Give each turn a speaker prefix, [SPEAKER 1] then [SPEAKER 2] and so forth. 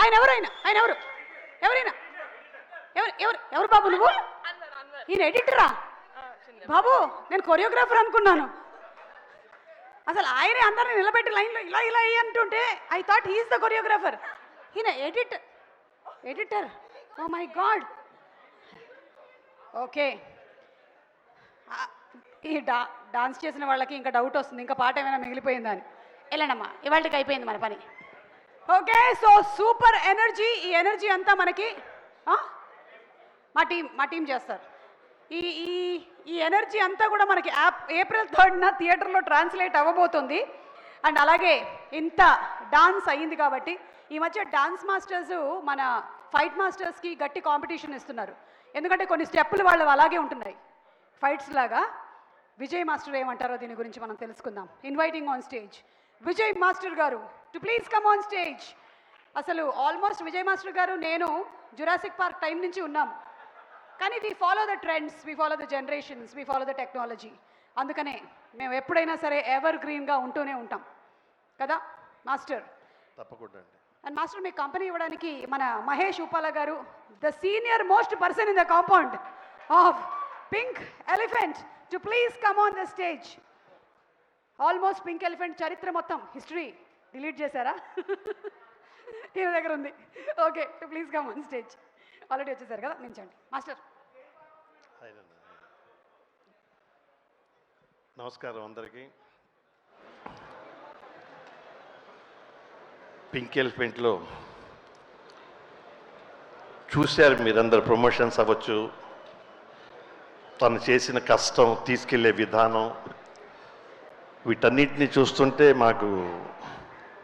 [SPEAKER 1] ఆయన ఎవరు ఆయన ఎవరు ఎవరైనా ఎవరు ఎవరు ఎవరు బాబు నువ్వు? ఈయన ఎడిటరా బాబు? నేను కొరియోగ్రాఫర్ అనుకున్నాను. అసలు ఆయనే అందరిని నిలబెట్టి లైన్లో ఇలా ఇలా అంటుంటే I thought he is the choreographer. ఈయన editor. Oh my god. Okay, ఈ డాన్స్ చేసిన వాళ్ళకి ఇంకా డౌట్ వస్తుంది, ఇంకా పాట ఏమైనా మిగిలిపోయిందని. వెళ్ళండమ్మా, ఇవాళకి అయిపోయింది మన పని. Okay, so super energy. ఈ ఎనర్జీ అంతా మనకి మా టీం చేస్తారు. ఈ ఈ ఈ ఎనర్జీ అంతా కూడా మనకి ఏప్రిల్ 3న థియేటర్లో ట్రాన్స్లేట్ అవ్వబోతుంది. అండ్ అలాగే ఇంత డాన్స్ అయ్యింది కాబట్టి ఈ మధ్య డాన్స్ మాస్టర్స్ మన ఫైట్ మాస్టర్స్కి గట్టి కాంపిటీషన్ ఇస్తున్నారు. ఎందుకంటే కొన్ని స్టెప్పులు వాళ్ళు అలాగే ఉంటున్నాయి ఫైట్స్ లాగా. విజయ్ మాస్టర్ ఏమంటారో దీని గురించి మనం తెలుసుకుందాం. Inviting on stage Vijay master garu to please come on stage. అసలు ఆల్మోస్ట్ విజయ్ మాస్టర్ గారు నేను జురాసిక్ పార్క్ టైం నుంచి ఉన్నాం. కానీ we follow the trends, we follow the generations, we follow the technology. అందుకనే మేము ఎప్పుడైనా సరే ఎవర్ గ్రీన్గా ఉంటూనే ఉంటాం కదా మాస్టర్?
[SPEAKER 2] తప్పకుండా అండి.
[SPEAKER 1] అండ్ మాస్టర్ మీ కంపెనీ ఇవ్వడానికి మన మహేష్ ఉపాల గారు, the senior most person in the compound of pink elephant, to please come on the stage. Almost pink elephant చరిత్ర మొత్తం హిస్టరీ డిలీట్ చేశారా? ఈయన దగ్గర ఉంది. Okay, to please come on stage. Already వచ్చేసారు కదా, నించండి మాస్టర్.
[SPEAKER 2] నమస్కారం అందరికీ. పింక్ ఎలిఫెంట్లో చూశారు మీరందరు, ప్రమోషన్స్ అవ్వచ్చు, తను చేసిన కష్టం, తీసుకెళ్లే విధానం, వీటన్నిటిని చూస్తుంటే మాకు